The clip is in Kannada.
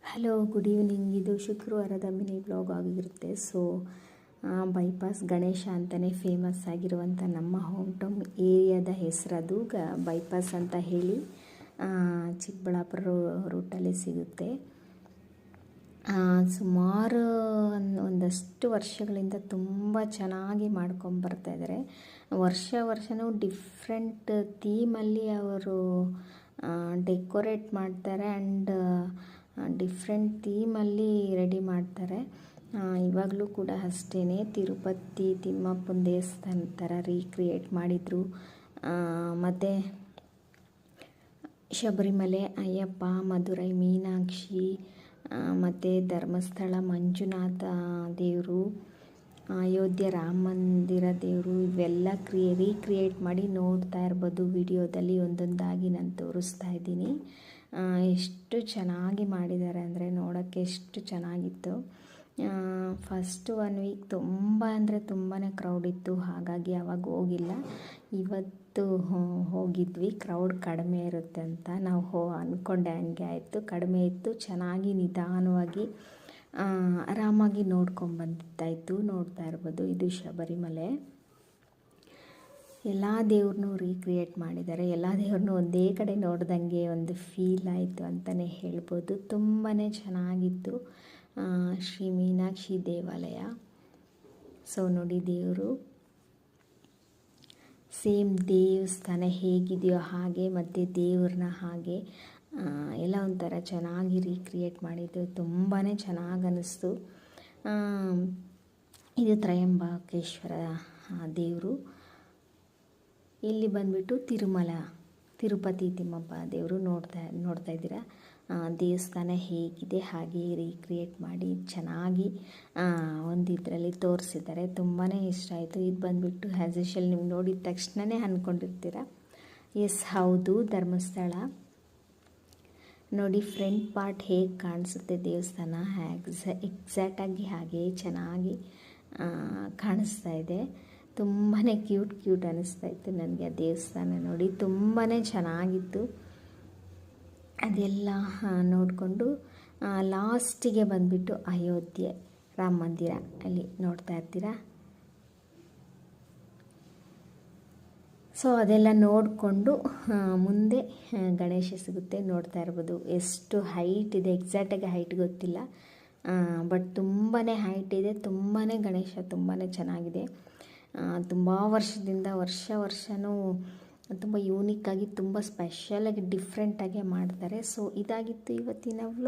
Hello, good evening. ಇದು ಶುಕ್ರವಾರದ ಮಿನಿ ಬ್ಲಾಗ್ ಆಗಿರುತ್ತೆ. ಬೈಪಾಸ್ ಗಣೇಶ ಅಂತಲೇ ಫೇಮಸ್ ಆಗಿರುವಂಥ ನಮ್ಮ ಹೋಮ್ ಟೌನ್ ಏರಿಯಾದ ಹೆಸರದು ಬೈಪಾಸ್ ಅಂತ ಹೇಳಿ ಚಿಕ್ಕಬಳ್ಳಾಪುರ ರೂಟಲ್ಲಿ ಸಿಗುತ್ತೆ. ಸುಮಾರು ಒಂದಷ್ಟು ವರ್ಷಗಳಿಂದ ತುಂಬ ಚೆನ್ನಾಗಿ ಮಾಡ್ಕೊಂಬರ್ತಾಯಿದ್ದಾರೆ. ವರ್ಷವೂ ಡಿಫ್ರೆಂಟ್ ಥೀಮಲ್ಲಿ ಅವರು ಡೆಕೋರೇಟ್ ಮಾಡ್ತಾರೆ ಆ್ಯಂಡ್ ಡಿಫ್ರೆಂಟ್ ಥೀಮಲ್ಲಿ ರೆಡಿ ಮಾಡ್ತಾರೆ. ಇವಾಗಲೂ ಕೂಡ ಅಷ್ಟೇ, ತಿರುಪತಿ ತಿಮ್ಮಪ್ಪನ ದೇವಸ್ಥಾನ ಥರ ರೀಕ್ರಿಯೇಟ್ ಮಾಡಿದರು. ಮತ್ತು ಶಬರಿಮಲೆ ಅಯ್ಯಪ್ಪ, ಮಧುರೈ ಮೀನಾಕ್ಷಿ, ಮತ್ತು ಧರ್ಮಸ್ಥಳ ಮಂಜುನಾಥ ದೇವರು, ಅಯೋಧ್ಯೆ ರಾಮ ಮಂದಿರ ದೇವರು, ಇವೆಲ್ಲ ರೀಕ್ರಿಯೇಟ್ ಮಾಡಿ ನೋಡ್ತಾ ಇರ್ಬೋದು. ವಿಡಿಯೋದಲ್ಲಿ ಒಂದೊಂದಾಗಿ ನಾನು ತೋರಿಸ್ತಾ ಇದ್ದೀನಿ. ಎಷ್ಟು ಚೆನ್ನಾಗಿ ಮಾಡಿದ್ದಾರೆ ಅಂದರೆ ನೋಡೋಕ್ಕೆ ಎಷ್ಟು ಚೆನ್ನಾಗಿತ್ತು. ಫಸ್ಟ್ 1 ವೀಕ್ ತುಂಬ ಅಂದರೆ ತುಂಬಾ ಕ್ರೌಡ್ ಇತ್ತು, ಹಾಗಾಗಿ ಅವಾಗ ಹೋಗಿಲ್ಲ. ಇವತ್ತು ಹೋಗಿದ್ವಿ. ಕ್ರೌಡ್ ಕಡಿಮೆ ಇರುತ್ತೆ ಅಂತ ನಾವು ಅಂದ್ಕೊಂಡೆ, ಹಂಗೆ ಆಯಿತು. ಕಡಿಮೆ ಇತ್ತು, ಚೆನ್ನಾಗಿ ನಿಧಾನವಾಗಿ ಆರಾಮಾಗಿ ನೋಡ್ಕೊಂಬಂದಿದ್ದಾಯಿತು. ನೋಡ್ತಾ ಇರ್ಬೋದು, ಇದು ಶಬರಿಮಲೆ. ಎಲ್ಲ ದೇವ್ರನ್ನೂ ರೀಕ್ರಿಯೇಟ್ ಮಾಡಿದ್ದಾರೆ. ಎಲ್ಲ ದೇವ್ರನ್ನೂ ಒಂದೇ ಕಡೆ ನೋಡ್ದಂಗೆ ಒಂದು ಫೀಲ್ ಆಯಿತು ಅಂತಲೇ ಹೇಳ್ಬೋದು. ತುಂಬಾ ಚೆನ್ನಾಗಿತ್ತು. ಶ್ರೀ ಮೀನಾಕ್ಷಿ ದೇವಾಲಯ. ನೋಡಿ, ದೇವರು ಸೇಮ್ ದೇವಸ್ಥಾನ ಹೇಗಿದೆಯೋ ಹಾಗೆ, ಮತ್ತು ದೇವ್ರನ್ನ ಹಾಗೆ ಎಲ್ಲ ಒಂಥರ ಚೆನ್ನಾಗಿ ರೀಕ್ರಿಯೇಟ್ ಮಾಡಿದ್ದು. ತುಂಬಾ ಚೆನ್ನಾಗಿ ಅನ್ನಿಸ್ತು. ಇದು ತ್ರಯಂಬಕೇಶ್ವರ ದೇವರು. ಇಲ್ಲಿ ಬಂದುಬಿಟ್ಟು ತಿರುಪತಿ ತಿಮ್ಮಪ್ಪ ದೇವರು ನೋಡ್ತಾ ಇದ್ದೀರಾ. ದೇವಸ್ಥಾನ ಹೇಗಿದೆ ಹಾಗೆ ರೀಕ್ರಿಯೇಟ್ ಮಾಡಿ ಚೆನ್ನಾಗಿ ಒಂದಿದ್ರಲ್ಲಿ ತೋರಿಸಿದ್ದಾರೆ. ತುಂಬಾ ಇಷ್ಟ ಆಯಿತು. ಇದು ಬಂದುಬಿಟ್ಟು ಆ್ಯಸ್ ಯೂಶುವಲ್ ನೀವು ನೋಡಿದ ತಕ್ಷಣವೇ ಅಂದ್ಕೊಂಡಿರ್ತೀರ, ಎಸ್ ಹೌದು, ಧರ್ಮಸ್ಥಳ. ನೋಡಿ, ಫ್ರಂಟ್ ಪಾರ್ಟ್ ಹೇಗೆ ಕಾಣಿಸುತ್ತೆ ದೇವಸ್ಥಾನ, ಎಕ್ಸಾಕ್ಟಾಗಿ ಹಾಗೆ ಚೆನ್ನಾಗಿ ಕಾಣಿಸ್ತಾ ಇದೆ. ತುಂಬಾ ಕ್ಯೂಟ್ ಅನ್ನಿಸ್ತಾ ಇತ್ತು ನನಗೆ ಆ ದೇವಸ್ಥಾನ ನೋಡಿ. ತುಂಬಾ ಚೆನ್ನಾಗಿತ್ತು. ಅದೆಲ್ಲ ನೋಡಿಕೊಂಡು ಲಾಸ್ಟಿಗೆ ಬಂದುಬಿಟ್ಟು ಅಯೋಧ್ಯೆ ರಾಮ ಮಂದಿರ ಅಲ್ಲಿ ನೋಡ್ತಾ ಇರ್ತೀರಾ. ಅದೆಲ್ಲ ನೋಡಿಕೊಂಡು ಮುಂದೆ ಗಣೇಶ ಸಿಗುತ್ತೆ. ನೋಡ್ತಾ ಇರ್ಬೋದು ಎಷ್ಟು ಹೈಟ್ ಇದೆ. ಎಕ್ಸಾಕ್ಟಾಗಿ ಹೈಟ್ ಗೊತ್ತಿಲ್ಲ, ಬಟ್ ತುಂಬಾ ಹೈಟ್ ಇದೆ. ತುಂಬಾ ಗಣೇಶ ತುಂಬಾ ಚೆನ್ನಾಗಿದೆ. ತುಂಬ ವರ್ಷದಿಂದ ವರ್ಷವೂ ತುಂಬ ಯೂನಿಕ್ಕಾಗಿ ತುಂಬ ಸ್ಪೆಷಲಾಗಿ ಡಿಫ್ರೆಂಟಾಗಿ ಮಾಡ್ತಾರೆ. ಇದಾಗಿತ್ತು ಇವತ್ತಿನ ವ್ಲಾಗ್.